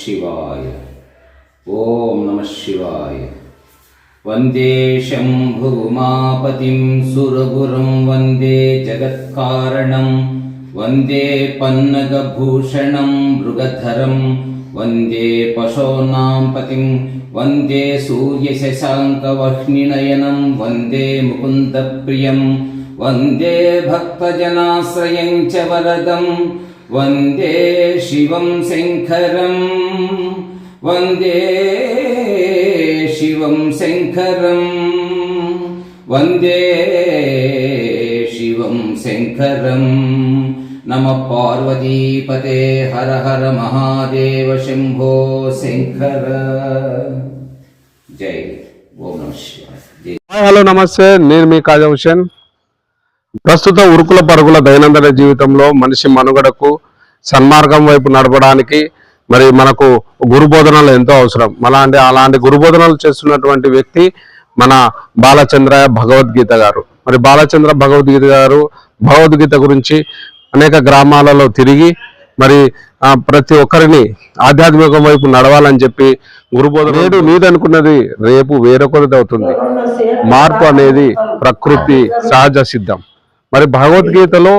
शिवाय। ओम नमः शिवाय। वंदे शंभुमापतिं सुरगुरुं वंदे जगत्कारणं वंदे पन्नगभूषणं मृगधरं वंदे पशूनां पतिं वंदे सूर्यशशाङ्कवह्निनयनं वंदे मुकुन्दप्रियं वंदे भक्तजनाश्रयं च वरदं वंदे शिवं शङ्करं वंदे शिवं शङ्करं वंदे शिवं शङ्करं। नमः पार्वतीपते हर हर महादेव शंभो शंकर। जय ओम नमः शिवाय। హలో నమస్తే, నేను మీ కాజా హుసేన్. ప్రస్తుత ఉరుకుల పరుగుల దైనందిన జీవితంలో మనిషి మనుగడకు సన్మార్గం వైపు నడపడానికి మరి మనకు గురు బోధనలు ఎంతో అవసరం. అలాంటి గురు బోధనలు చేస్తున్నటువంటి వ్యక్తి మన బాలచంద్ర భగవద్గీత గారు. మరి బాలచంద్ర భగవద్గీత గారు భగవద్గీత గురించి అనేక గ్రామాలలో తిరిగి మరి ప్రతి ఒక్కరిని ఆధ్యాత్మికం వైపు నడవాలని చెప్పి గురుబోధన. నేడు నీదనుకున్నది రేపు వేరొకరిది అవుతుంది. మార్పు అనేది ప్రకృతి సహజ సిద్ధం. మరి భగవద్గీతలో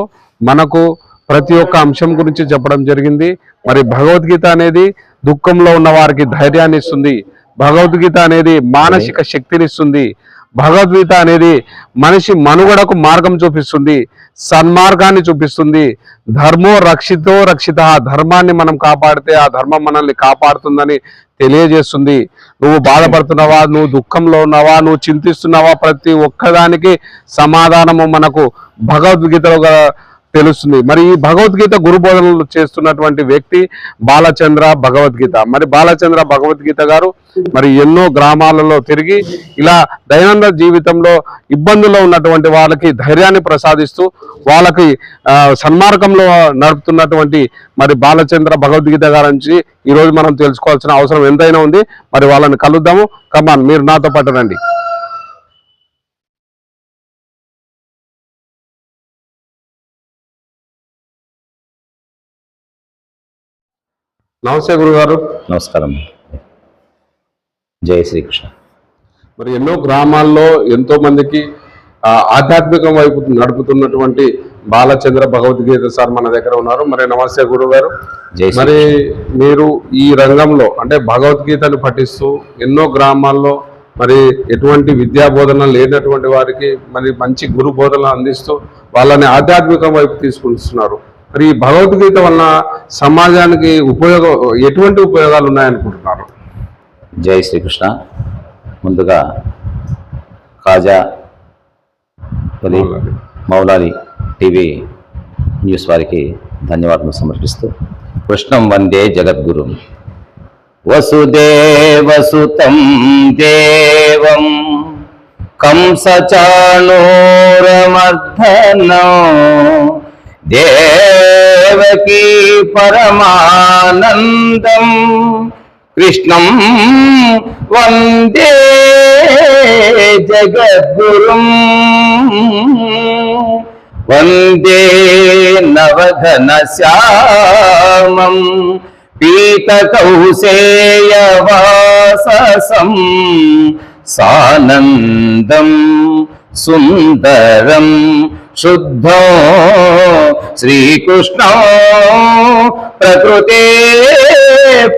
మనకు ప్రతి ఒక్క అంశం గురించి చెప్పడం జరిగింది. మరి భగవద్గీత అనేది దుఃఖంలో ఉన్న వారికి ధైర్యాన్ని ఇస్తుంది. భగవద్గీత అనేది మానసిక శక్తినిస్తుంది. భగవద్గీత అనేది మనిషి మనుగడకు మార్గం చూపిస్తుంది, సన్మార్గాన్ని చూపిస్తుంది. ధర్మో రక్షితో రక్షిత, ధర్మాన్ని మనం కాపాడితే ఆ ధర్మం మనల్ని కాపాడుతుందని తెలియజేస్తుంది. నువ్వు బాధపడుతున్నావా, నువ్వు దుఃఖంలో ఉన్నావా, నువ్వు చింతిస్తున్నావా, ప్రతి ఒక్కదానికి సమాధానము మనకు భగవద్గీతలో తెలుస్తుంది. మరి ఈ భగవద్గీత గురు బోధనలు చేస్తున్నటువంటి వ్యక్తి బాలచంద్ర భగవద్గీత. మరి బాలచంద్ర భగవద్గీత గారు మరి ఎన్నో గ్రామాలలో తిరిగి ఇలా దైనందిన జీవితంలో ఇబ్బందుల్లో ఉన్నటువంటి వాళ్ళకి ధైర్యాన్ని ప్రసాదిస్తూ వాళ్ళకి సన్మార్గంలో నడుపుతున్నటువంటి మరి బాలచంద్ర భగవద్గీత గారి నుంచి ఈరోజు మనం తెలుసుకోవాల్సిన అవసరం ఎంతైనా ఉంది. మరి వాళ్ళని కలుద్దాము. కమాన్, మీరు నాతో పాటు రండి. నమస్తే గురుగారు. నమస్కారం. జై శ్రీకృష్ణ. మరి ఎన్నో గ్రామాల్లో ఎంతో మందికి ఆధ్యాత్మికం వైపు నడుపుతున్నటువంటి బాలచంద్ర భగవద్గీత సార్ మన దగ్గర ఉన్నారు. మరి నమస్తే గురుగారు. మరి మీరు ఈ రంగంలో అంటే భగవద్గీతను పఠిస్తూ ఎన్నో గ్రామాల్లో మరి ఎటువంటి విద్యా బోధన లేనటువంటి వారికి మరి మంచి గురు బోధనలు అందిస్తూ వాళ్ళని ఆధ్యాత్మికం వైపు తీసుకుంటున్నారు. మరి ఈ భగవద్గీత వలన సమాజానికి ఎటువంటి ఉపయోగాలు ఉన్నాయనుకుంటున్నారు? జై శ్రీకృష్ణ. ముందుగా కాజా మౌలాలి టీవీ న్యూస్ వారికి ధన్యవాదాలు సమర్పిస్తూ, కృష్ణం వందే జగద్గురుం వసుదేవసుతం దేవం కంసచాణూరమర్ధనో దేవకీ పరమానందం కృష్ణం వందే జగద్గురుం వందే నవఘనశ్యామం పీతకౌసేయవాససం సానందం సుందరం శుద్ధో శ్రీకృష్ణ ప్రకృతే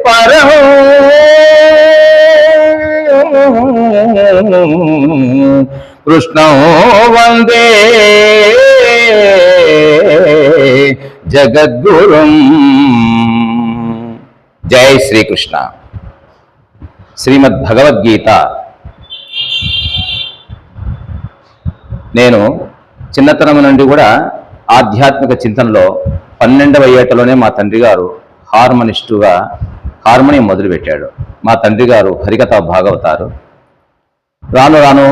పరం కృష్ణ వందే జగద్గురుం. జై శ్రీకృష్ణ. శ్రీమద్ భగవద్గీత నేను చిన్నతనం నుండి కూడా ఆధ్యాత్మిక చింతనలో 12వ ఏటలోనే మా తండ్రి గారు హార్మోనియం మొదలుపెట్టాడు. మా తండ్రి గారు హరికథా భాగవతారు. రాను రాను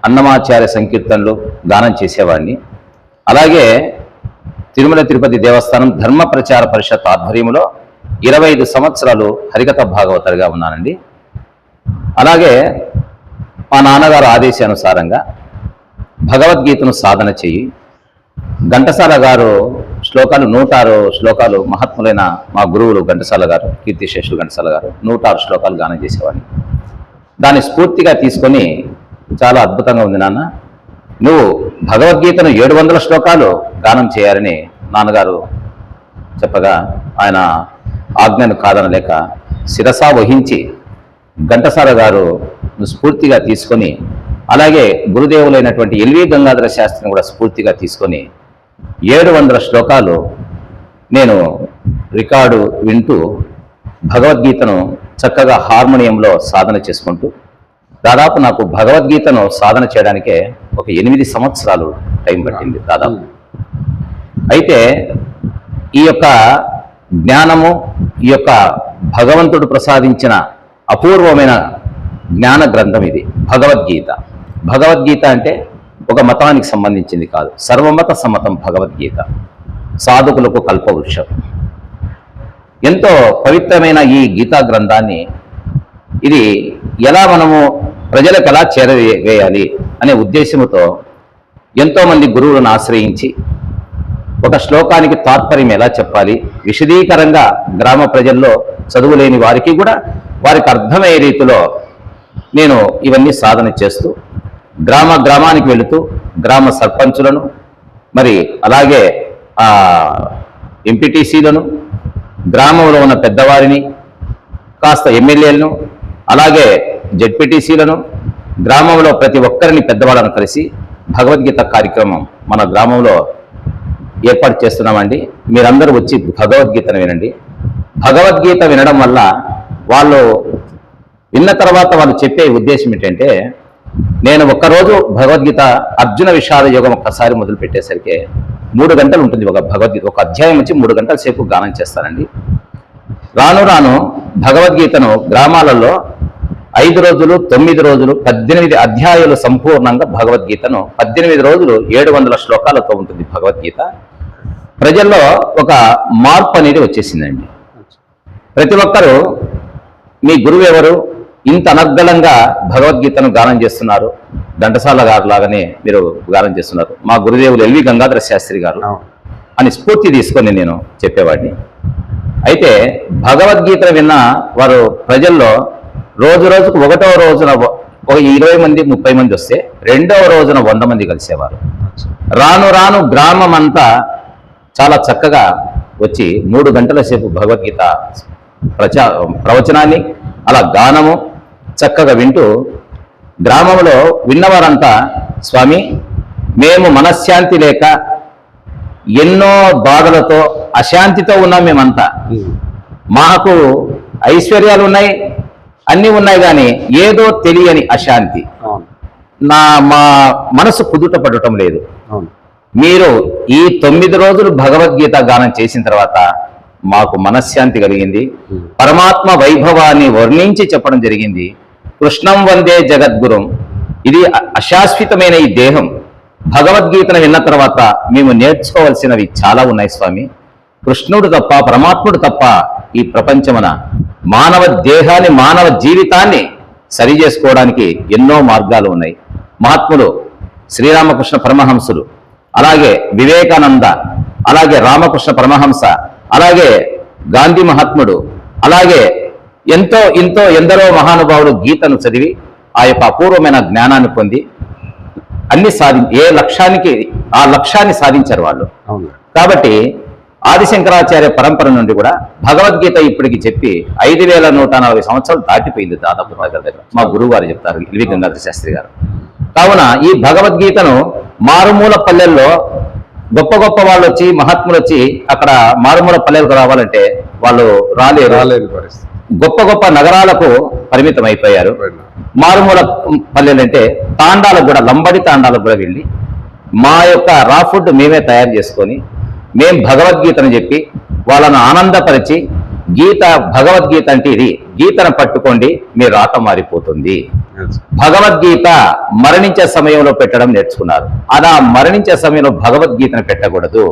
అన్నమాచార్య సంకీర్తనలు గానం చేసేవాడిని. అలాగే తిరుమల తిరుపతి దేవస్థానం ధర్మ ప్రచార పరిషత్ ఆధ్వర్యంలో 25 సంవత్సరాలు హరికథా భాగవతారుగా ఉన్నానండి. అలాగే మా నాన్నగారు ఆదేశానుసారంగా భగవద్గీతను సాధన చెయ్యి, ఘంటసాల గారు శ్లోకాలు 106 శ్లోకాలు మహాత్ములైన మా గురువులు ఘంటసాల గారు, కీర్తిశేషులు ఘంటసాల గారు 106 శ్లోకాలు గానం చేసేవాడిని. దాన్ని స్ఫూర్తిగా తీసుకొని చాలా అద్భుతంగా ఉంది నాన్న, నువ్వు భగవద్గీతను 700 శ్లోకాలు గానం చేయాలని నాన్నగారు చెప్పగా ఆయన ఆజ్ఞను కాదనలేక శిరసా వహించి ఘంటసాల గారు స్ఫూర్తిగా తీసుకొని, అలాగే గురుదేవులైనటువంటి ఎల్వి గంగాధర శాస్త్రిని కూడా స్ఫూర్తిగా తీసుకొని 700 శ్లోకాలు నేను రికార్డు వింటూ భగవద్గీతను చక్కగా హార్మోనియంలో సాధన చేసుకుంటూ, దాదాపు నాకు భగవద్గీతను సాధన చేయడానికే ఒక 8 సంవత్సరాలు టైం పట్టింది దాదాపు. అయితే ఈ యొక్క జ్ఞానము, ఈ యొక్క భగవంతుడు ప్రసాదించిన అపూర్వమైన జ్ఞాన గ్రంథం ఇది భగవద్గీత. భగవద్గీత అంటే ఒక మతానికి సంబంధించింది కాదు, సర్వమత సమ్మతం భగవద్గీత, సాధకులకు కల్పవృక్షం. ఎంతో పవిత్రమైన ఈ గీతా గ్రంథాన్ని ఇది ఎలా మనము ప్రజలకు ఎలా చేరవేయాలి అనే ఉద్దేశంతో ఎంతోమంది గురువులను ఆశ్రయించి ఒక శ్లోకానికి తాత్పర్యం ఎలా చెప్పాలి, విశదీకరంగా గ్రామ ప్రజల్లో చదువులేని వారికి కూడా వారికి అర్థమయ్యే రీతిలో నేను ఇవన్నీ సాధన చేస్తూ గ్రామానికి వెళుతూ గ్రామ సర్పంచులను, మరి అలాగే ఎంపీటీసీలను, గ్రామంలో ఉన్న పెద్దవారిని, కాస్త ఎమ్మెల్యేలను, అలాగే జెడ్పీటీసీలను, గ్రామంలో ప్రతి ఒక్కరిని పెద్దవాళ్ళను కలిసి భగవద్గీత కార్యక్రమం మన గ్రామంలో ఏర్పాటు చేస్తున్నామండి. మీరందరూ వచ్చి భగవద్గీతను వినండి. భగవద్గీత వినడం వల్ల వాళ్ళు విన్న తర్వాత వాళ్ళు చెప్పే ఉద్దేశం ఏంటంటే, నేను ఒక్కరోజు భగవద్గీత అర్జున విషాద యోగం ఒక్కసారి మొదలు పెట్టేసరికి 3 గంటలు ఉంటుంది ఒక భగవద్గీత, ఒక అధ్యాయం నుంచి 3 గంటల సేపు గానం చేస్తానండి. రాను రాను భగవద్గీతను గ్రామాలలో 5 రోజులు, 9 రోజులు, 18 అధ్యాయాలు సంపూర్ణంగా భగవద్గీతను 18 రోజులు 700 శ్లోకాలతో ఉంటుంది భగవద్గీత. ప్రజల్లో ఒక మార్పు అనేది వచ్చేసిందండి. ప్రతి ఒక్కరూ మీ గురువు ఎవరు, ఇంత అనర్గళంగా భగవద్గీతను గానం చేస్తున్నారు, ఘంటసాల గారు లాగానే మీరు గానం చేస్తున్నారు, మా గురుదేవులు ఎల్వి గంగాధర శాస్త్రి గారు అని స్ఫూర్తి తీసుకొని నేను చెప్పేవాడిని. అయితే భగవద్గీతను విన్న వారు ప్రజల్లో రోజు రోజుకు 1వ రోజున ఒక 20 మంది 30 మంది వస్తే 2వ రోజున 100 మంది కలిసేవారు. రాను రాను గ్రామం అంతా చాలా చక్కగా వచ్చి 3 గంటల సేపు భగవద్గీత ప్రవచనాన్ని అలా గానము చక్కగా వింటూ గ్రామంలో విన్నవారంతా, స్వామి మేము మనశ్శాంతి లేక ఎన్నో బాధలతో అశాంతితో ఉన్నాం మేమంతా, మాకు ఐశ్వర్యాలు ఉన్నాయి, అన్నీ ఉన్నాయి, కానీ ఏదో తెలియని అశాంతి, మా మనసు కుదుట పడటం లేదు. మీరు ఈ 9 రోజులు భగవద్గీత గానం చేసిన తర్వాత మాకు మనశ్శాంతి కలిగింది, పరమాత్మ వైభవాన్ని వర్ణించి చెప్పడం జరిగింది. కృష్ణం వందే జగద్గురం, ఇది అశాశ్వతమైన ఈ దేహం, భగవద్గీతను విన్న తర్వాత మేము నేర్చుకోవాల్సినవి చాలా ఉన్నాయి స్వామి, కృష్ణుడు తప్ప, పరమాత్ముడు తప్ప ఈ ప్రపంచమున మానవ దేహాన్ని, మానవ జీవితాన్ని సరి చేసుకోవడానికి ఎన్నో మార్గాలు ఉన్నాయి. మహాత్ములు శ్రీరామకృష్ణ పరమహంసులు, అలాగే వివేకానంద, అలాగే రామకృష్ణ పరమహంస, అలాగే గాంధీ మహాత్ముడు, అలాగే ఎందరో మహానుభావులు గీతను చదివి ఆ యొక్క అపూర్వమైన జ్ఞానాన్ని పొంది ఏ లక్ష్యానికి ఆ లక్ష్యాన్ని సాధించారు వాళ్ళు. కాబట్టి ఆదిశంకరాచార్య పరంపర నుండి కూడా భగవద్గీత ఇప్పటికి చెప్పి 5140 సంవత్సరాలు దాటిపోయింది దాదాపు దగ్గర. మా గురువు గారు చెప్తారు, ఎల్వి గంగాధర శాస్త్రి గారు. కావున ఈ భగవద్గీతను మారుమూల పల్లెల్లో గొప్ప గొప్ప వాళ్ళు వచ్చి, మహాత్ములు వచ్చి అక్కడ మారుమూల పల్లెలకు రావాలంటే వాళ్ళు రాలేరు. గొప్ప గొప్ప నగరాలకు పరిమితం అయిపోయారు. మారుమూల పల్లెలంటే తాండాలకు కూడా, లంబడి తాండాలకు కూడా వెళ్ళి మా యొక్క రా ఫుడ్ మేమే తయారు చేసుకొని మేం భగవద్గీతను చెప్పి వాళ్ళను ఆనందపరిచి, భగవద్గీత అంటే ఇది, గీతను పట్టుకోండి మీ రాత మారిపోతుంది. భగవద్గీత మరణించే సమయంలో పెట్టడం నేర్చుకున్నారు. అలా మరణించే సమయంలో భగవద్గీతను పెట్టకూడదు.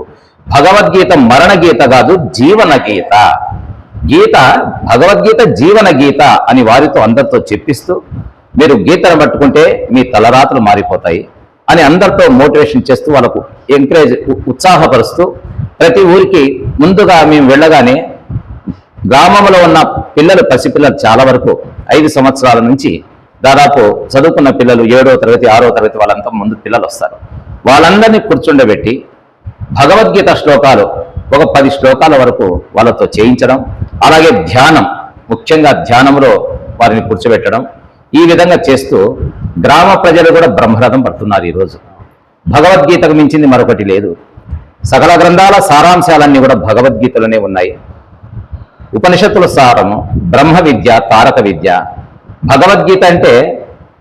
భగవద్గీత మరణ గీత కాదు, జీవన గీత. భగవద్గీత జీవన గీత అని వారితో అందరితో చెప్పిస్తూ, మీరు గీతను పట్టుకుంటే మీ తలరాతలు మారిపోతాయి అని అందరితో మోటివేషన్ చేస్తూ, వాళ్ళకు ఎంకరేజ్, ఉత్సాహపరుస్తూ ప్రతి ఊరికి ముందుగా మేము వెళ్ళగానే గ్రామంలో ఉన్న పిల్లలు, పసిపిల్లలు చాలా వరకు 5 సంవత్సరాల నుంచి దాదాపు చదువుకున్న పిల్లలు 7వ తరగతి 6వ తరగతి వాళ్ళంతా ముందు పిల్లలు వస్తారు. వాళ్ళందరినీ కూర్చుండబెట్టి భగవద్గీత శ్లోకాలు ఒక 10 శ్లోకాల వరకు వాళ్ళతో చేయించడం, అలాగే ధ్యానం, ముఖ్యంగా ధ్యానంలో వారిని కూర్చోబెట్టడం, ఈ విధంగా చేస్తూ గ్రామ ప్రజలు కూడా బ్రహ్మరథం పడుతున్నారు. ఈరోజు భగవద్గీతకు మించింది మరొకటి లేదు. సకల గ్రంథాల సారాంశాలన్నీ కూడా భగవద్గీతలోనే ఉన్నాయి. ఉపనిషత్తుల సారము, బ్రహ్మ విద్య, తారక విద్య. భగవద్గీత అంటే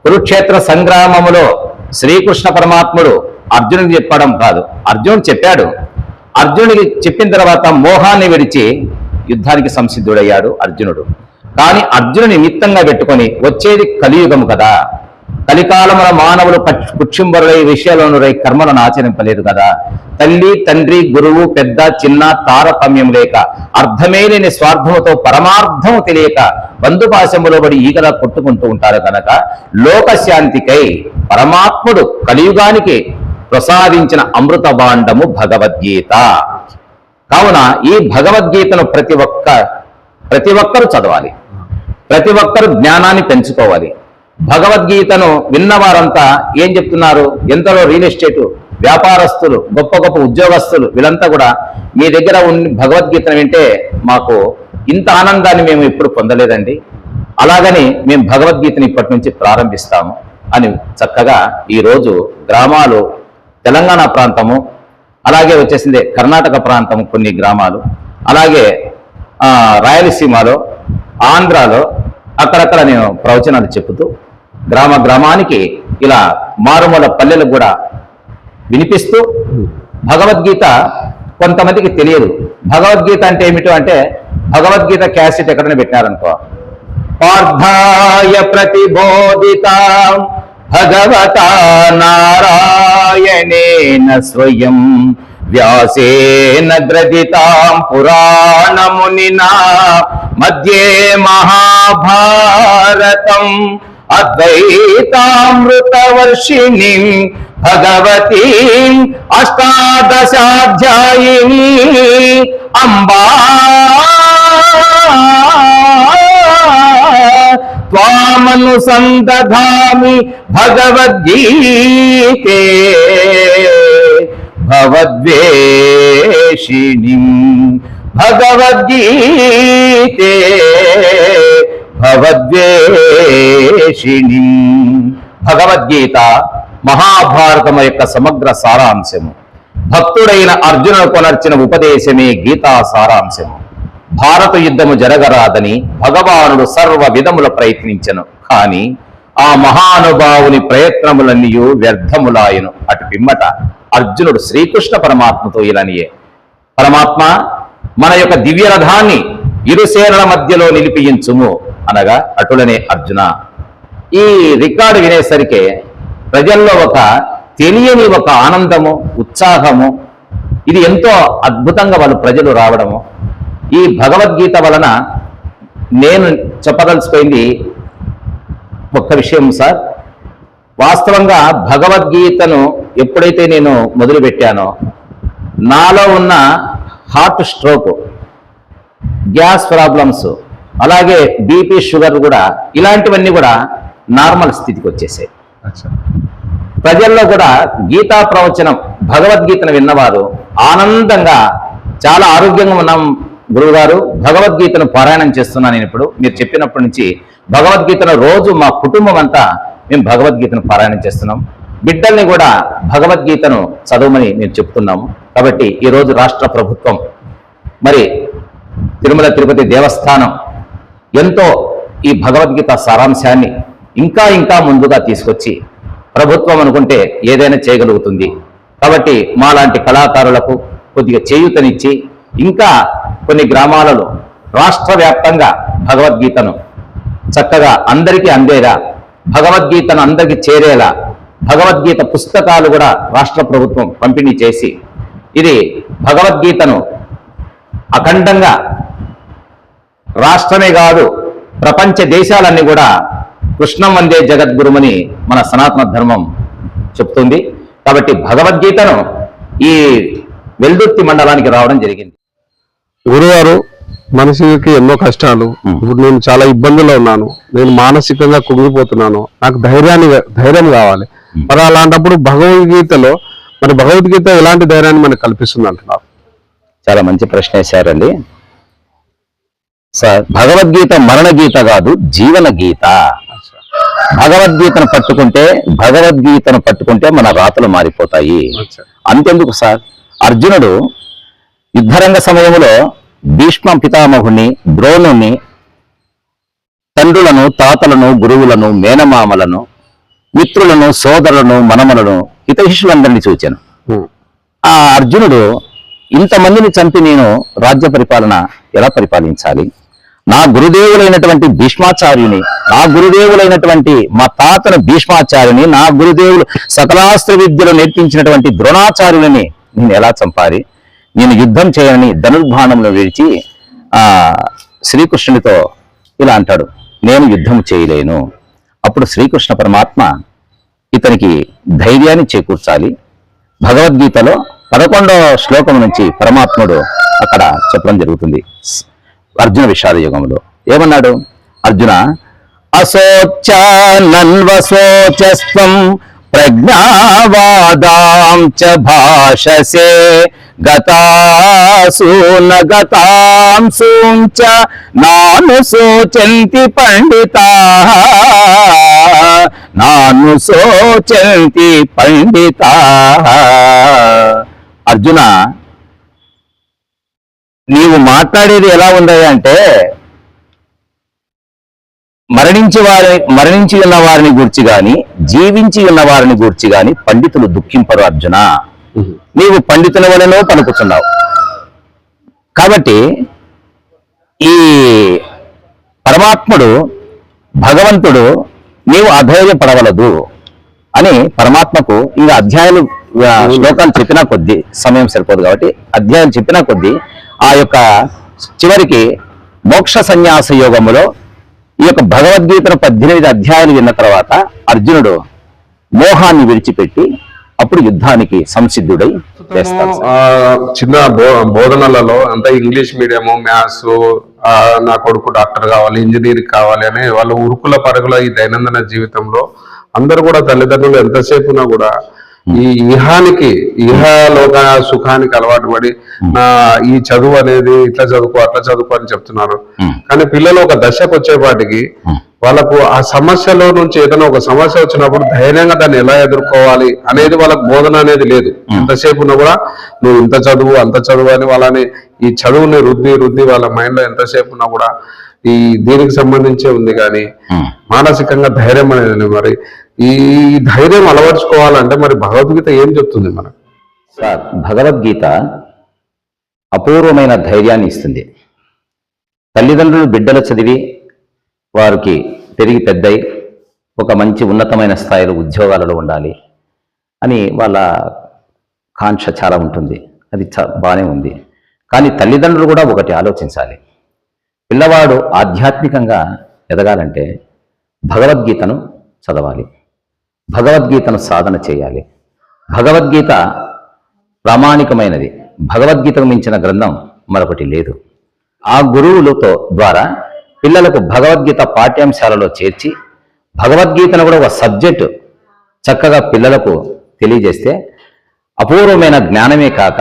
కురుక్షేత్ర సంగ్రామములో శ్రీకృష్ణ పరమాత్ముడు అర్జునుడికి చెప్పడం కాదు, అర్జునుడు చెప్పాడు. అర్జునుడికి చెప్పిన తర్వాత మోహాన్ని విడిచి యుద్ధానికి సంసిద్ధుడయ్యాడు అర్జునుడు. కానీ అర్జునుని నిమిత్తంగా పెట్టుకొని వచ్చేది కలియుగము కదా, కలికాలముల మానవులు కుక్షింబరులై విషయాలను కర్మలను ఆచరింపలేదు కదా. తల్లి, తండ్రి, గురువు, పెద్ద, చిన్న తారతమ్యం లేక అర్థమే లేని స్వార్థముతో పరమార్థము తెలియక బంధుపాశములో పడి ఈగలా కొట్టుకుంటూ ఉంటారు కనుక లోకశాంతికై పరమాత్ముడు కలియుగానికి ప్రసాదించిన అమృత భాండము భగవద్గీత. కావున ఈ భగవద్గీతను ప్రతి ఒక్కరూ చదవాలి, ప్రతి ఒక్కరూ జ్ఞానాన్ని పెంచుకోవాలి. భగవద్గీతను విన్నవారంతా ఏం చెప్తున్నారు, ఎంతలో రియల్ ఎస్టేటు వ్యాపారస్తులు, గొప్ప గొప్ప ఉద్యోగస్తులు, వీళ్ళంతా కూడా మీ దగ్గర ఉన్న భగవద్గీతను వింటే మాకు ఇంత ఆనందాన్ని మేము ఎప్పుడు పొందలేదండి, అలాగని మేము భగవద్గీతని ఇప్పటి నుంచి ప్రారంభిస్తాము అని చక్కగా ఈరోజు గ్రామాలు, తెలంగాణ ప్రాంతము, అలాగే వచ్చేసిందే కర్ణాటక ప్రాంతం కొన్ని గ్రామాలు, అలాగే రాయలసీమలో, ఆంధ్రాలో అక్కడక్కడ నేను ప్రవచనాలు చెబుతూ గ్రామ గ్రామానికి ఇలా మారుమూల పల్లెలకు కూడా వినిపిస్తూ భగవద్గీత కొంతమందికి తెలియదు. భగవద్గీత అంటే ఏమిటో అంటే భగవద్గీత క్యాసెట్ ఎక్కడైనా పెట్టినారనుకో, పార్థాయ ప్రతిబోధిత భగవతా నారాయణేన స్వయం వ్యాసేన గ్రథితాం పురాణమునినా మధ్యే మహాభారతం అద్వైతామృతవర్షిణి భగవతి అష్టాదశాధ్యాయిని అంబా త్వామనుసందధామి భగవద్గీతే భవద్వేషిణిం భగవద్గీతే భవద్వేషిణిం. భగవద్గీత మహాభారతము యొక్క సమగ్ర సారాంశము. భక్తుడైన అర్జునుడు కొనర్చిన ఉపదేశమే గీతా సారాంశము. భారత యుద్ధము జరగరాదని భగవానుడు సర్వ విధముల ప్రయత్నించెను, కాని ఆ మహానుభావుని ప్రయత్నములన్నీ వ్యర్థములాయను. అటు పిమ్మట అర్జునుడు శ్రీకృష్ణ పరమాత్మతో ఇలానియే, పరమాత్మ మన యొక్క దివ్య రథాన్ని ఇరు సేనల మధ్యలో నిలిపించుము అనగా అటులనే అర్జున. ఈ రికార్డు వినేసరికి ప్రజల్లో ఒక తెలియని ఒక ఆనందము, ఉత్సాహము, ఇది ఎంతో అద్భుతంగా వాళ్ళు ప్రజలు రావడము. ఈ భగవద్గీత వలన నేను చెప్పదలుచుకుంది ఒక్క విషయం సార్. వాస్తవంగా భగవద్గీతను ఎప్పుడైతే నేను మొదలుపెట్టానో నాలో ఉన్న హార్ట్ స్ట్రోక్, గ్యాస్ ప్రాబ్లమ్స్, అలాగే బీపీ, షుగర్ కూడా ఇలాంటివన్నీ కూడా నార్మల్ స్థితికి వచ్చేసాయి. ప్రజల్లో కూడా గీతా ప్రవచనం, భగవద్గీతను విన్నవారు ఆనందంగా చాలా ఆరోగ్యంగా ఉన్నాం గురువుగారు, భగవద్గీతను పారాయణం చేస్తున్నాను నేను ఇప్పుడు. మీరు చెప్పినప్పటి నుంచి భగవద్గీతను రోజు మా కుటుంబం అంతా మేము భగవద్గీతను పారాయణం చేస్తున్నాం. బిడ్డల్ని కూడా భగవద్గీతను చదవమని మేము చెప్తున్నాము. కాబట్టి ఈరోజు రాష్ట్ర ప్రభుత్వం, మరి తిరుమల తిరుపతి దేవస్థానం ఎంతో ఈ భగవద్గీత సారాంశాన్ని ఇంకా ఇంకా ముందుగా తీసుకొచ్చి ప్రభుత్వం అనుకుంటే ఏదైనా చేయగలుగుతుంది. కాబట్టి మాలాంటి కళాకారులకు కొద్దిగా చేయూతనిచ్చి ఇంకా కొన్ని గ్రామాలలో రాష్ట్ర వ్యాప్తంగా భగవద్గీతను చక్కగా అందరికీ అందేలా, భగవద్గీతను అందరికీ చేరేలా భగవద్గీత పుస్తకాలు కూడా రాష్ట్ర ప్రభుత్వం పంపిణీ చేసి ఇది భగవద్గీతను అఖండంగా రాష్ట్రమే కాదు ప్రపంచ దేశాలన్నీ కూడా కృష్ణం వందే జగద్గురుమని మన సనాతన ధర్మం చెప్తుంది. కాబట్టి భగవద్గీతను ఈ వెల్దుర్తి మండలానికి రావడం జరిగింది. గురుగారు, మనిషికి ఎన్నో కష్టాలు. ఇప్పుడు నేను చాలా ఇబ్బందుల్లో ఉన్నాను, నేను మానసికంగా కుంగిపోతున్నాను, నాకు ధైర్యం కావాలి. మరి అలాంటప్పుడు భగవద్గీతలో మరి భగవద్గీత ఎలాంటి ధైర్యాన్ని మనకు కల్పిస్తుంది అంటున్నారు? చాలా మంచి ప్రశ్న వేశారండి సార్. భగవద్గీత మరణ గీత కాదు, జీవన గీత. భగవద్గీతను పట్టుకుంటే మన రాతలు మారిపోతాయి. అంతెందుకు సార్, అర్జునుడు యుద్ధరంగ సమయంలో భీష్మ పితామహుని, ద్రోణుని, తండ్రులను, తాతలను, గురువులను, మేనమామలను, మిత్రులను, సోదరులను, మనమలను, హితహిషులందరినీ చూచాను. ఆ అర్జునుడు ఇంతమందిని చంపి నేను రాజ్య పరిపాలన ఎలా పరిపాలించాలి? నా గురుదేవులైనటువంటి భీష్మాచార్యుని, నా గురుదేవులైనటువంటి మా తాతను భీష్మాచార్యుని, నా గురుదేవులు సకలాస్త్ర విద్యలు నేర్పించినటువంటి ద్రోణాచార్యులని నేను ఎలా చంపాలి? నేను యుద్ధం చేయనని ధనుర్బాణంలో విడిచి శ్రీకృష్ణునితో ఇలా అంటాడు, నేను యుద్ధం చేయలేను. అప్పుడు శ్రీకృష్ణ పరమాత్మ ఇతనికి ధైర్యాన్ని చేకూర్చాలి. భగవద్గీతలో 11వ శ్లోకం నుంచి పరమాత్ముడు అక్కడ చెప్పడం జరుగుతుంది. అర్జున విషాద యుగంలో ఏమన్నాడు? అర్జున, అశోచ్యానన్వశోచస్వం ప్రజ్ఞావాదాం చ భాషసే గతాసూన గతాంసూం చ నాను శోచంతి పండితాః నాను శోచంతి పండితాః. అర్జున, నీవు మాట్లాడేది ఎలా ఉందయ్యా అంటే, మరణించి ఉన్న వారిని గూర్చి గాని, జీవించి ఉన్న వారిని గూర్చి గాని పండితులు దుఃఖింపరు అర్జున. నీవు పండితుల వలనో పలుకుతున్నావు. కాబట్టి ఈ పరమాత్ముడు, భగవంతుడు, నీవు అధైర్యపడవలదు అని పరమాత్మకు ఇంకా అధ్యాయాలు శ్లోకాలు చెప్పినా కొద్దీ సమయం సరిపోదు కాబట్టి అధ్యాయాలు చెప్పినా కొద్దీ ఆ యొక్క చివరికి మోక్ష సన్యాస యోగములో ఈ యొక్క భగవద్గీతను 18 అధ్యాయాలు విన్న తర్వాత అర్జునుడు మోహాన్ని విడిచిపెట్టి అప్పుడు యుద్ధానికి సంసిద్ధుడై చేస్తాడు. చిన్న బోధనలలో అంతా ఇంగ్లీష్ మీడియము, మ్యాథ్స్, నా కొడుకు డాక్టర్ కావాలి, ఇంజనీర్ కావాలి అని వాళ్ళు ఉరుకుల పరుగుల ఈ దైనందిన జీవితంలో అందరూ కూడా తల్లిదండ్రులు ఎంతసేపునా కూడా ఈ ఇహలోక సుఖానికి అలవాటు పడి ఈ చదువు అనేది ఇట్లా చదువుకో అట్లా చదువుకో అని చెప్తున్నారు. కానీ పిల్లలు ఒక దశకు వచ్చేపాటికి వాళ్ళకు ఆ సమస్యలో నుంచి ఏదైనా ఒక సమస్య వచ్చినప్పుడు ధైర్యంగా దాన్ని ఎలా ఎదుర్కోవాలి అనేది వాళ్ళకు బోధన అనేది లేదు. ఎంతసేపు ఉన్నా కూడా నువ్వు ఇంత చదువు అంత చదువు అని వాళ్ళని ఈ చదువుని రుద్ది వాళ్ళ మైండ్ లో ఎంతసేపు ఉన్నా కూడా ఈ దీనికి సంబంధించే ఉంది. కానీ మానసికంగా ధైర్యం అనేది మరి ఈ ధైర్యం అలవర్చుకోవాలంటే మరి భగవద్గీత ఏం చెప్తుంది మనకు? సార్, భగవద్గీత అపూర్వమైన ధైర్యాన్ని ఇస్తుంది. తల్లిదండ్రులు బిడ్డలు చదివి వారికి పెరిగి పెద్దయి ఒక మంచి ఉన్నతమైన స్థాయిలో ఉద్యోగాలలో ఉండాలి అని వాళ్ళ కాంక్ష చాలా ఉంటుంది. అది బాగానే ఉంది. కానీ తల్లిదండ్రులు కూడా ఒకటి ఆలోచించాలి. పిల్లవాడు ఆధ్యాత్మికంగా ఎదగాలంటే భగవద్గీతను చదవాలి, భగవద్గీతను సాధన చేయాలి. భగవద్గీత ప్రామాణికమైనది. భగవద్గీతకు మించిన గ్రంథం మరొకటి లేదు. ఆ గురువులతో ద్వారా పిల్లలకు భగవద్గీత పాఠ్యాంశాలలో చేర్చి భగవద్గీతను కూడా ఒక సబ్జెక్టు చక్కగా పిల్లలకు తెలియజేస్తే అపూర్వమైన జ్ఞానమే కాక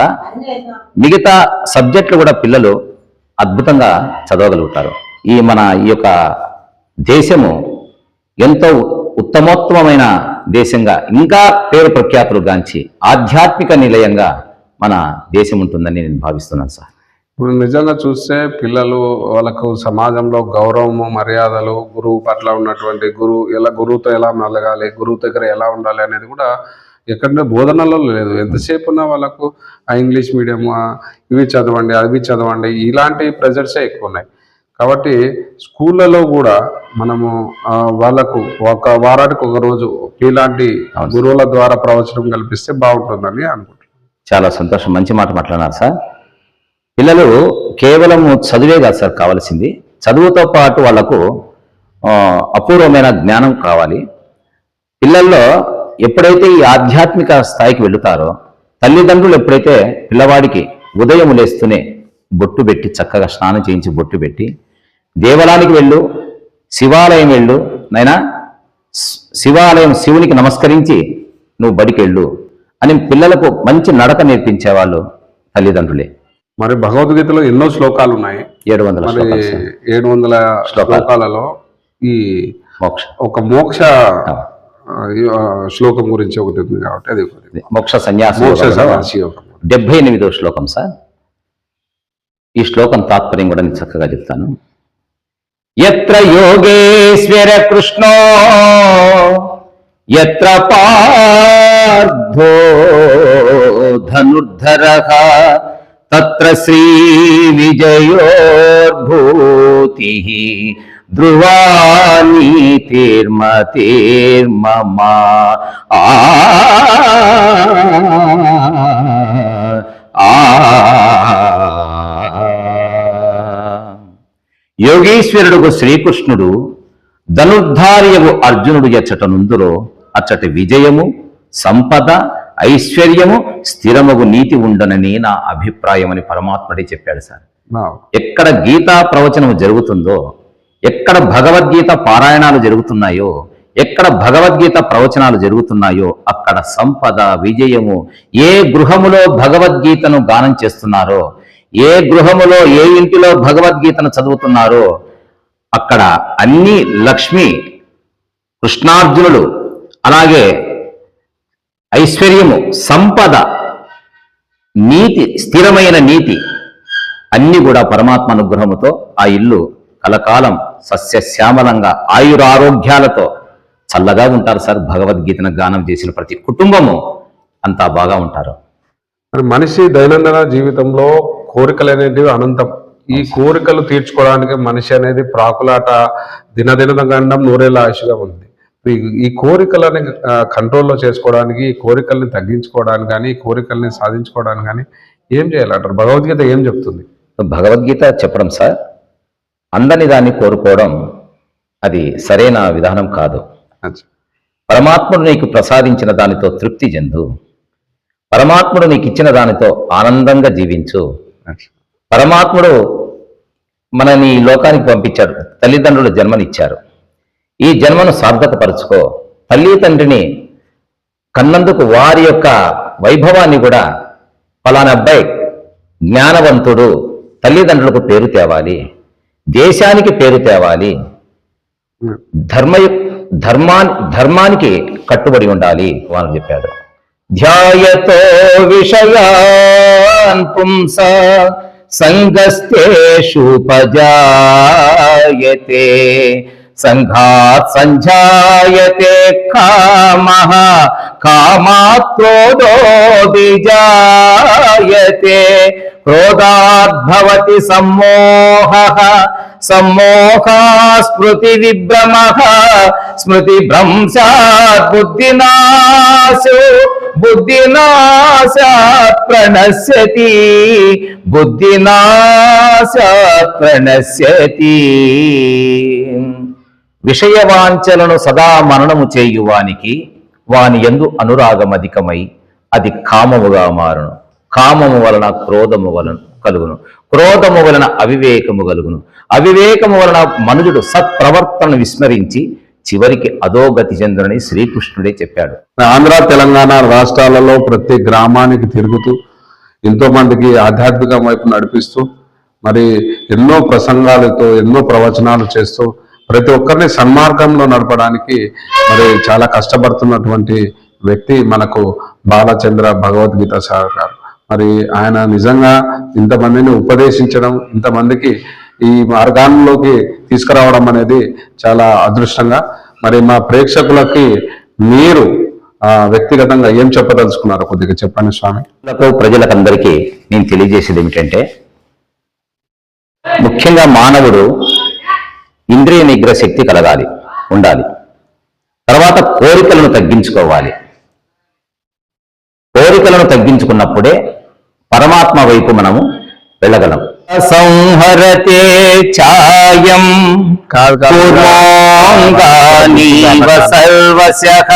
మిగతా సబ్జెక్టులు కూడా పిల్లలు అద్భుతంగా చదవగలుగుతారు. ఈ యొక్క దేశము ఎంతో ఉత్తమోత్తమైన దేశంగా ఇంకా పేరు ప్రఖ్యాతులు గాంచి ఆధ్యాత్మిక నిలయంగా మన దేశం ఉంటుందని నేను భావిస్తున్నాను సార్. ఇప్పుడు నిజంగా చూస్తే పిల్లలు వాళ్ళకు సమాజంలో గౌరవము, మర్యాదలు, గురువు పట్ల ఉన్నటువంటి గురువుతో ఎలా మెలగాలి, గురువు దగ్గర ఎలా ఉండాలి అనేది కూడా ఎక్కడనే బోధనలో లేదు. ఎంతసేపు ఉన్నా వాళ్ళకు ఆ ఇంగ్లీష్ మీడియం, ఇవి చదవండి అవి చదవండి, ఇలాంటి ప్రెజర్సే ఎక్కువ ఉన్నాయి. కాబట్టి స్కూళ్ళలో కూడా మనము వాళ్ళకు ఒక వారానికి ఒక రోజు ఇలాంటి గురువుల ద్వారా ప్రవచనం కల్పిస్తే బాగుంటుందని అనుకుంటున్నాను. చాలా సంతోషం, మంచి మాట మాట్లాడినారు సార్. పిల్లలు కేవలం చదివే కాదు సార్ కావాల్సింది, చదువుతో పాటు వాళ్లకు అపూర్వమైన జ్ఞానం కావాలి. పిల్లల్లో ఎప్పుడైతే ఈ ఆధ్యాత్మిక స్థాయికి వెళుతారో తల్లిదండ్రులు ఎప్పుడైతే పిల్లవాడికి ఉదయం లేస్తూనే బొట్టు పెట్టి చక్కగా స్నానం చేయించి బొట్టు పెట్టి దేవాలయానికి వెళ్ళు, శివాలయం వెళ్ళు నైనా, శివాలయం శివునికి నమస్కరించి నువ్వు బడికి వెళ్ళు అని పిల్లలకు మంచి నడక నేర్పించేవాళ్ళు తల్లిదండ్రులే. మరి భగవద్గీతలో ఎన్నో శ్లోకాలు ఉన్నాయి, 700 మరి శ్లోకాలు సార్. 700 శ్లోకాలలో ఈ మోక్ష ఒక మోక్ష శ్లోకం గురించి ఒకటి ఉంది కాబట్టి అది ఒకటి. మోక్ష సన్యాసి మోక్ష యోగంలో సన్యాసి యోగం. 78వ శ్లోకం సార్. ఈ శ్లోకం తాత్పర్యం కూడా నేను చక్కగా చెప్తాను. యత్ర యోగేశ్వర కృష్ణో యత్ర పార్థో ధనుర్ధరః తత్ర శ్రీ విజయోర్భూతిః ధ్రువానీతిర్మతిర్మమ. యోగీశ్వరుడుకు శ్రీకృష్ణుడు ధనుర్ధార్యవు అర్జునుడు ఎచ్చటనుందులో అచ్చటి విజయము, సంపద, ఐశ్వర్యము, స్థిరమగు నీతి ఉండనని నా అభిప్రాయం అని పరమాత్ముడే చెప్పాడు సార్. ఎక్కడ గీతా ప్రవచనం జరుగుతుందో, ఎక్కడ భగవద్గీత పారాయణాలు జరుగుతున్నాయో, ఎక్కడ భగవద్గీత ప్రవచనాలు జరుగుతున్నాయో అక్కడ సంపద, విజయము, ఏ గృహములో భగవద్గీతను గానం చేస్తున్నారో, ఏ గృహములో ఏ ఇంటిలో భగవద్గీతను చదువుతున్నారో అక్కడ అన్ని లక్ష్మి, కృష్ణార్జునులు, అలాగే ఐశ్వర్యము, సంపద, నీతి, స్థిరమైన నీతి అన్ని కూడా పరమాత్మ అనుగ్రహముతో ఆ ఇల్లు కలకాలం సస్యశ్యామలంగా ఆయురారోగ్యాలతో చల్లగా ఉంటారు సార్. భగవద్గీతను గానం చేసిన ప్రతి కుటుంబము అంతా బాగా ఉంటారు. మరి మనిషి దైనందిన జీవితంలో కోరికలు అనేటివి అనంతం. ఈ కోరికలు తీర్చుకోవడానికి మనిషి అనేది ప్రాకులాట, దినదిన గండం, నూరేళ్ళ ఆయుషగా ఉంది. ఈ కోరికలని కంట్రోల్లో చేసుకోవడానికి, ఈ కోరికల్ని తగ్గించుకోవడానికి కానీ, ఈ కోరికల్ని సాధించుకోవడానికి కానీ ఏం చేయాలంటారు? భగవద్గీత ఏం చెప్తుంది? భగవద్గీత చెప్పడం సార్, అందని దాన్ని కోరుకోవడం అది సరైన విధానం కాదు. పరమాత్ముడు నీకు ప్రసాదించిన దానితో తృప్తి చెందు, పరమాత్ముడు నీకు ఇచ్చిన దానితో ఆనందంగా జీవించు. పరమాత్ముడు మనని ఈ లోకానికి పంపించాడు, తల్లిదండ్రులు జన్మనిచ్చారు. ఈ జన్మను సార్థకపరుచుకో. తల్లి తండ్రిని కన్నందుకు వారి యొక్క వైభవాన్ని కూడా, ఫలానా అబ్బాయి జ్ఞానవంతుడు, తల్లిదండ్రులకు పేరు తేవాలి, దేశానికి పేరు తేవాలి, ధర్మానికి కట్టుబడి ఉండాలి అని చెప్పాడు. ధ్యాయతో విషయాన్ పుంస సంగస్తేషుపజాయతే సంఘాత్ సంజాయతే కామః కామాత్ క్రోధో విజాయతే క్రోధాత్ భవతి సమ్మోహః సమ్మోహాత్ స్మృతి విభ్రమః స్మృతి భ్రంశాత్ బుద్ధినాశో బుద్ధినాశాత్ ప్రణశ్యతి బుద్ధినాశాత్ ప్రణశ్యతి. విషయవాంఛలను సదా మననము చేయువానికి వాని యందు అనురాగమధికమై అది కామముగా మారును. కామము వలన క్రోధము వలన కలుగును, క్రోధము వలన అవివేకము కలుగును, అవివేకము వలన మనుజుడు సత్ప్రవర్తనను విస్మరించి చివరికి అధోగతి చెందునని శ్రీకృష్ణుడే చెప్పాడు. ఆంధ్ర, తెలంగాణ రాష్ట్రాలలో ప్రతి గ్రామానికి తిరుగుతూ ఎంతో మందికి ఆధ్యాత్మికం వైపు నడిపిస్తూ, మరి ఎన్నో ప్రసంగాలతో, ఎన్నో ప్రవచనాలు చేస్తూ ప్రతి ఒక్కరిని సన్మార్గంలో నడపడానికి మరి చాలా కష్టపడుతున్నటువంటి వ్యక్తి మనకు బాలచంద్ర భగవద్గీత సార్ గారు. మరి ఆయన నిజంగా ఇంతమందిని ఉపదేశించడం, ఇంతమందికి ఈ మార్గాల్లోకి తీసుకురావడం అనేది చాలా అదృష్టంగా. మరి మా ప్రేక్షకులకి మీరు వ్యక్తిగతంగా ఏం చెప్పదలుచుకున్నారో కొద్దిగా చెప్పండి స్వామి. ప్రజలకందరికీ నేను తెలియజేసేది ఏమిటంటే, ముఖ్యంగా మానవుడు ఇంద్రియ నిగ్రహ శక్తి కలగాలి, ఉండాలి. తర్వాత కోరికలను తగ్గించుకోవాలి. కోరికలను తగ్గించుకున్నప్పుడే పరమాత్మ వైపు మనము వెళ్ళగలం. సంహరతే ఛాయం కూర్మోంగానీవ సర్వశః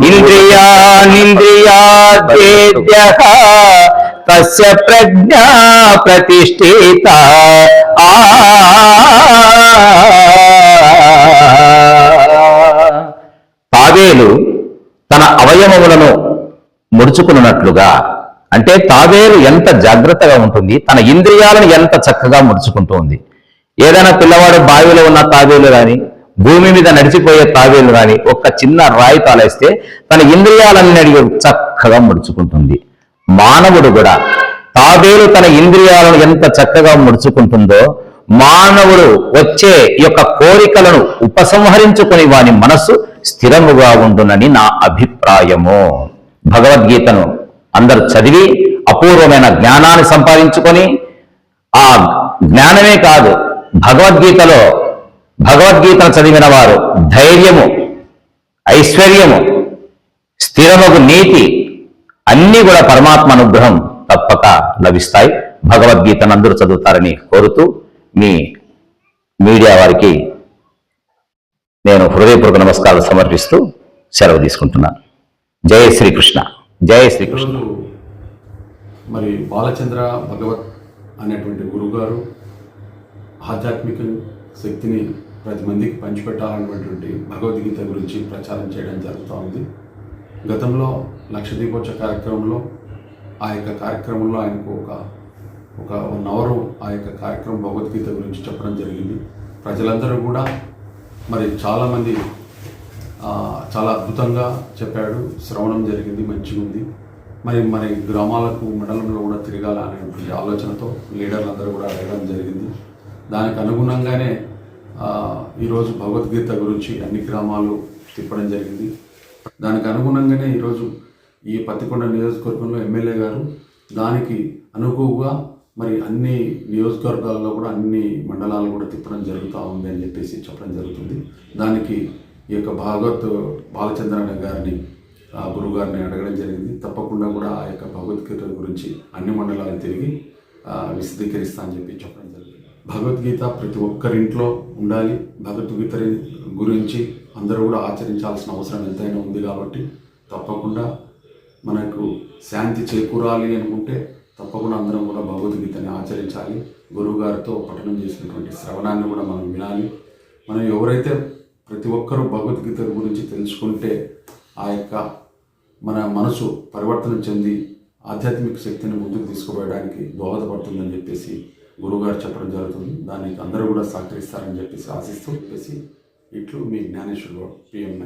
ఇంద్రియానింద్రియాద్యేభ్యః తస్య ప్రజ్ఞా ప్రతిష్ఠిత తావేలు తన అవయవములను ముడుచుకున్నట్లుగా, అంటే తావేలు ఎంత జాగ్రత్తగా ఉంటుంది, తన ఇంద్రియాలను ఎంత చక్కగా ముడుచుకుంటూ ఉంది. ఏదైనా పిల్లవాడు బావిలో ఉన్న తావేలు కానీ, భూమి మీద నడిచిపోయే తావేలు కానీ ఒక్క చిన్న రాయి తాలేస్తే తన ఇంద్రియాలన్నీ చక్కగా ముడుచుకుంటుంది. మానవుడు కూడా తావేలు తన ఇంద్రియాలను ఎంత చక్కగా ముడుచుకుంటుందో, మానవుడు వచ్చే ఈ యొక్క కోరికలను ఉపసంహరించుకొని వాని మనస్సు స్థిరముగా ఉండునని నా అభిప్రాయము. భగవద్గీతను అందరూ చదివి అపూర్వమైన జ్ఞానాన్ని సంపాదించుకొని, ఆ జ్ఞానమే కాదు, భగవద్గీతను చదివిన వారు ధైర్యము, ఐశ్వర్యము, స్థిరమగు నీతి అన్నీ కూడా పరమాత్మ అనుగ్రహం తప్పక లభిస్తాయి. భగవద్గీతను అందరూ చదువుతారని కోరుతూ మీ మీడియా వారికి నేను హృదయపూర్వక నమస్కారాలు సమర్పిస్తూ సెలవు తీసుకుంటున్నాను. జయ శ్రీకృష్ణ, జయ శ్రీకృష్ణ. ఈరోజు మరి బాలచంద్ర భగవత్ అనేటువంటి గురుగారు ఆధ్యాత్మిక శక్తిని 10 మందికి పంచిపెట్టాలన్నటువంటి భగవద్గీత గురించి ప్రచారం చేయడం జరుగుతూ ఉంది. గతంలో లక్షదీపోత్సవ కార్యక్రమంలో ఆ యొక్క కార్యక్రమంలో ఆయనకు ఒక 1 అవర్ ఆ యొక్క కార్యక్రమం భగవద్గీత గురించి చెప్పడం జరిగింది. ప్రజలందరూ కూడా మరి చాలామంది చాలా అద్భుతంగా చెప్పాడు, శ్రవణం జరిగింది, మంచిగా ఉంది. మరి గ్రామాలకు మండలంలో కూడా తిరగాల అనేటువంటి ఆలోచనతో లీడర్లందరూ కూడా అడగడం జరిగింది. దానికి అనుగుణంగానే ఈరోజు భగవద్గీత గురించి అన్ని గ్రామాలు తిప్పడం జరిగింది. దానికి అనుగుణంగానే ఈరోజు ఈ పత్తికొండ నియోజకవర్గంలో ఎమ్మెల్యే గారు దానికి అనుకువగా మరి అన్ని నియోజకవర్గాల్లో కూడా అన్ని మండలాలు కూడా తిప్పడం జరుగుతూ ఉంది అని చెప్పేసి చెప్పడం జరుగుతుంది. దానికి ఈ యొక్క బాలచంద్ర గారిని గురుగారిని అడగడం జరిగింది. తప్పకుండా కూడా ఆ యొక్క భగవద్గీత గురించి అన్ని మండలాలు తిరిగి విశదీకరిస్తా అని చెప్పి చెప్పడం జరిగింది. భగవద్గీత ప్రతి ఒక్కరింట్లో ఉండాలి. భగవద్గీత గురించి అందరూ కూడా ఆచరించాల్సిన అవసరం ఎంతైనా ఉంది. కాబట్టి తప్పకుండా మనకు శాంతి చేకూరాలి అనుకుంటే తప్పకుండా అందరం కూడా భగవద్గీతని ఆచరించాలి. గురువుగారితో పఠనం చేసినటువంటి శ్రవణాన్ని కూడా మనం వినాలి. మనం ఎవరైతే ప్రతి ఒక్కరూ భగవద్గీత గురించి తెలుసుకుంటే ఆ యొక్క మన మనసు పరివర్తన చెంది ఆధ్యాత్మిక శక్తిని ముందుకు తీసుకుపోయడానికి దోహదపడుతుందని చెప్పేసి గురువుగారు చెప్పడం జరుగుతుంది. దానికి అందరూ కూడా సహకరిస్తారని చెప్పేసి ఆశిస్తూ ఇట్లు మీ జ్ఞానేశ్వరుడు PM9.